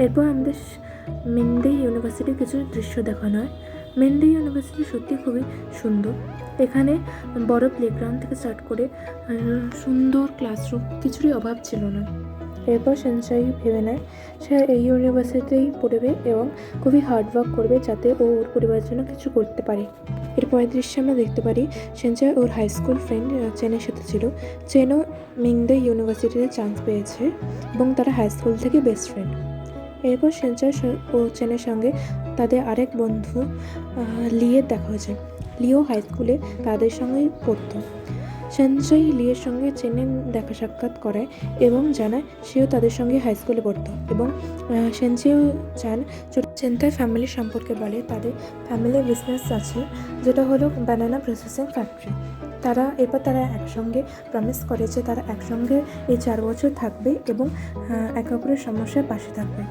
এরপর আমাদের মেন্ডে ইউনিভার্সিটির কিছু দৃশ্য দেখানো হয়। মেন্ডে ইউনিভার্সিটি সত্যি খুবই সুন্দর। এখানে বড় প্লেগ্রাউন্ড থেকে স্টার্ট করে সুন্দর ক্লাসরুম কিছুরই অভাব ছিল না। এরপর সেনচাই ভেবে নেয় সে এই ইউনিভার্সিটিতেই পড়বে এবং খুবই হার্ডওয়ার্ক করবে যাতে ও ওর পরিবারের জন্য কিছু করতে পারে। এরপরের দৃশ্যে আমরা দেখতে পারি সেনচাই ওর হাই স্কুল ফ্রেন্ড চেনের সাথে ছিল। চেনও মিংডে ইউনিভার্সিটিতে চান্স পেয়েছে এবং তারা হাই স্কুল থেকে বেস্ট ফ্রেন্ড। এরপর সেনচাই ও চেনের সঙ্গে তাদের আরেক বন্ধু লিয়ের দেখা হয়েছে। লিও হাই স্কুলে তাদের সঙ্গেই পড়তো। সেনচাই লিয়ের সঙ্গে চেনের দেখা সাক্ষাৎ করায় এবং জানায় সেও তাদের সঙ্গে হাই স্কুলে পড়তো এবং সেনচাইও চান চেনতাই ফ্যামিলির সম্পর্কে বলে। তাদের ফ্যামিলির বিজনেস আছে যেটা হলো ব্যানানা প্রসেসিং ফ্যাক্টরি। এরপর তারা একসঙ্গে প্রমিস করে যে তারা একসঙ্গে এই 4 বছর থাকবে এবং একে অপরের সমস্যার পাশে থাকবে।